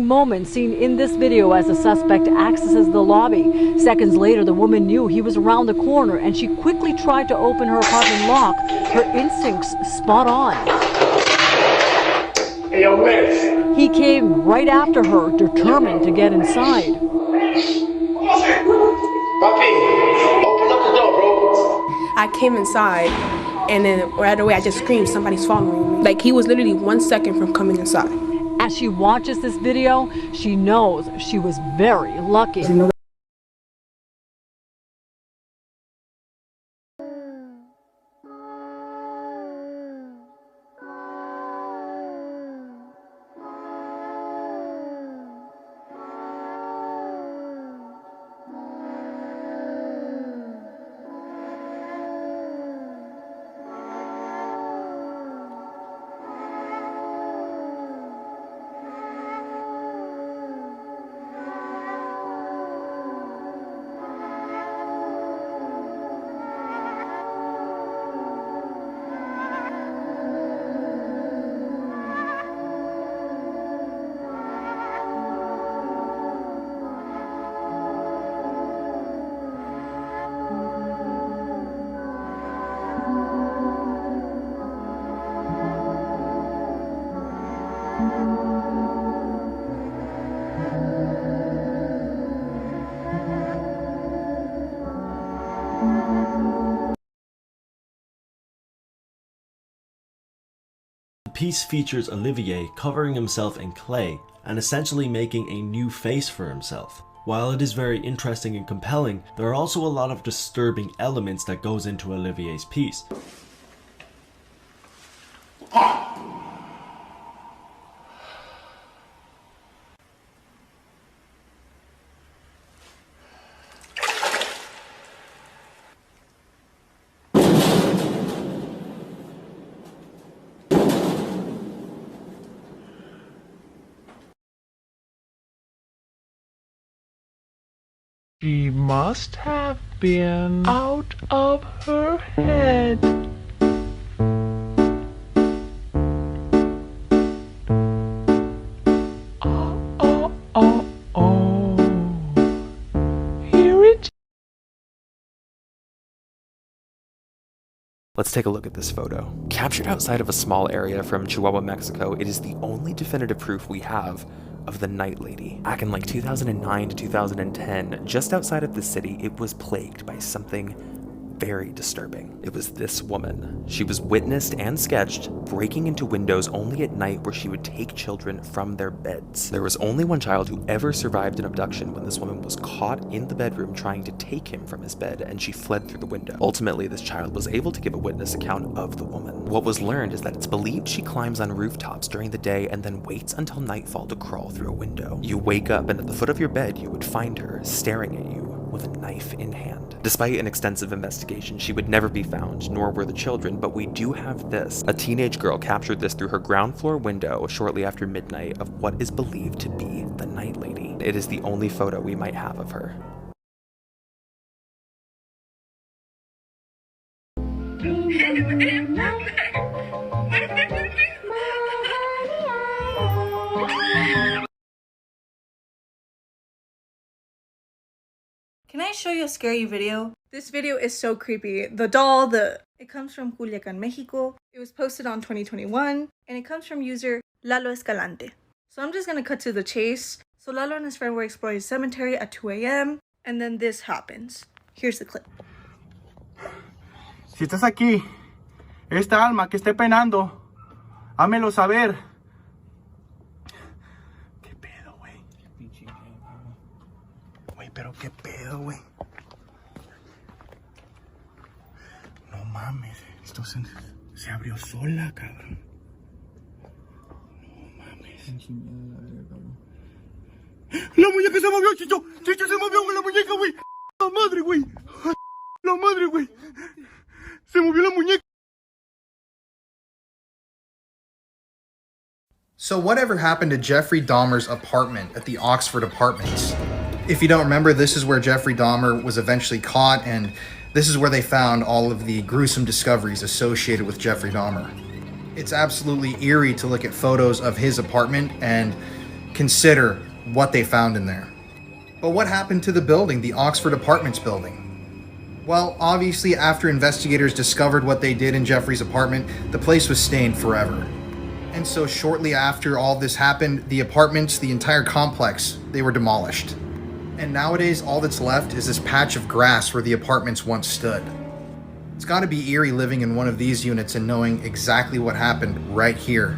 moment seen in this video as the suspect accesses the lobby. Seconds later, the woman knew he was around the corner and she quickly tried to open her apartment lock. Her instincts spot on. He came right after her, determined to get inside. I came inside, and then right away I just screamed, somebody's following me. Like, he was literally 1 second from coming inside. As she watches this video, she knows she was very lucky. The piece features Olivier covering himself in clay and essentially making a new face for himself. While it is very interesting and compelling, there are also a lot of disturbing elements that goes into Olivier's piece. She must have been out of her head. Here it. Let's take a look at this photo. Captured outside of a small area from Chihuahua, Mexico, it is the only definitive proof we have of the Night Lady. Back in like 2009 to 2010, just outside of the city, it was plagued by something very disturbing. It was this woman. She was witnessed and sketched breaking into windows only at night where she would take children from their beds. There was only one child who ever survived an abduction when this woman was caught in the bedroom trying to take him from his bed, and she fled through the window. Ultimately, this child was able to give a witness account of the woman. What was learned is that it's believed she climbs on rooftops during the day and then waits until nightfall to crawl through a window. You wake up and at the foot of your bed you would find her staring at you with a knife in hand. Despite an extensive investigation, she would never be found, nor were the children, but we do have this. A teenage girl captured this through her ground floor window shortly after midnight of what is believed to be the Night Lady. It is the only photo we might have of her. Can I show you a scary video? This video is so creepy. The doll, it comes from Culiacan, Mexico. It was posted on 2021, and it comes from user Lalo Escalante. So I'm just gonna cut to the chase. So Lalo and his friend were exploring a cemetery at 2 a.m. and then this happens. Here's the clip. Si estás aquí, esta alma que esté penando, hámelo saber. ¿Qué pedo, güey? Güey, pero qué pedo, güey. No mames, esto se abrió sola, cabrón. No mames. La muñeca se movió, Chicho. Chicho se movió, güey, la muñeca, güey. La madre, güey. La madre, güey. Se movió la muñeca. So whatever happened to Jeffrey Dahmer's apartment at the Oxford Apartments? If you don't remember, this is where Jeffrey Dahmer was eventually caught, and this is where they found all of the gruesome discoveries associated with Jeffrey Dahmer. It's absolutely eerie to look at photos of his apartment and consider what they found in there. But what happened to the building, the Oxford Apartments building? Well, obviously after investigators discovered what they did in Jeffrey's apartment, the place was stained forever. And so shortly after all this happened, the apartments, the entire complex, they were demolished. And nowadays, all that's left is this patch of grass where the apartments once stood. It's gotta be eerie living in one of these units and knowing exactly what happened right here.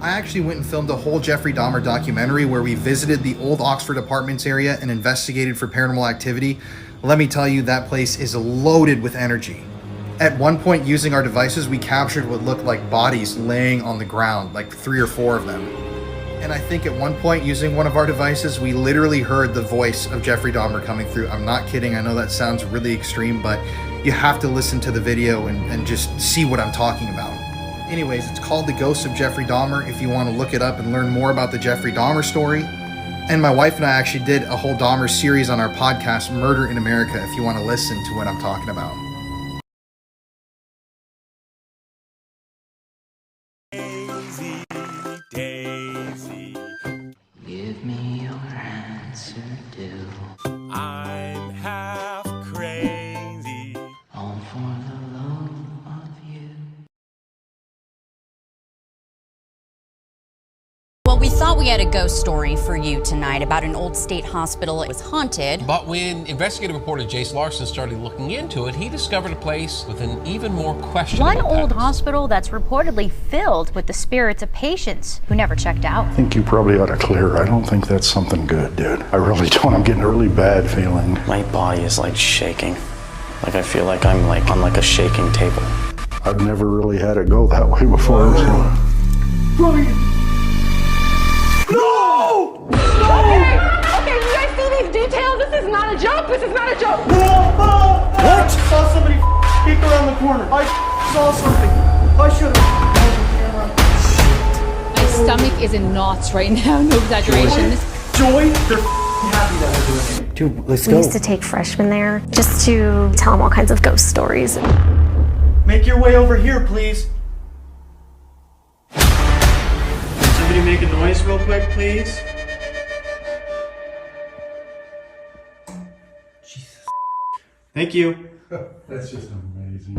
I actually went and filmed a whole Jeffrey Dahmer documentary where we visited the old Oxford Apartments area and investigated for paranormal activity. Let me tell you, that place is loaded with energy. At one point, using our devices, we captured what looked like bodies laying on the ground, like 3 or 4 of them. And I think at one point, using one of our devices, we literally heard the voice of Jeffrey Dahmer coming through. I'm not kidding, I know that sounds really extreme, but you have to listen to the video and just see what I'm talking about. Anyways, it's called The Ghost of Jeffrey Dahmer if you want to look it up and learn more about the Jeffrey Dahmer story. And my wife and I actually did a whole Dahmer series on our podcast, Murder in America, if you want to listen to what I'm talking about. Daisy, give me your answer, do. I'm half crazy, all for the love of you. Well, we thought we had a ghost story for you tonight about an old state hospital. It was haunted. But when investigative reporter Jace Larson started looking into it, he discovered a place with an even more questionable One old past. hospital that's reportedly filled with the spirits of patients who never checked out. I think you probably ought to clear. I don't think that's something good, dude. I really don't. I'm getting a really bad feeling. My body is like shaking. Like I feel like I'm like on like a shaking table. I've never really had it go that way before. So. Brian! No! Okay, you guys see these details? This is not a joke. This is not a joke. What? I saw somebody peek around the corner. I saw something. I should have. My stomach is in knots right now. No exaggeration. Joy, they're happy that we're doing it. Dude, let's go. We used to take freshmen there just to tell them all kinds of ghost stories. Make your way over here, please. Somebody make a noise real quick, please. Jesus. Thank you. That's just amazing.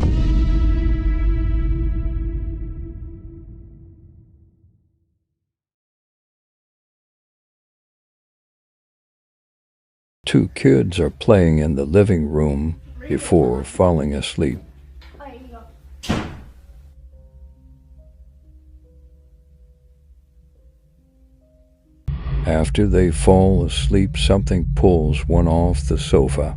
Two kids are playing in the living room before falling asleep. After they fall asleep, something pulls one off the sofa.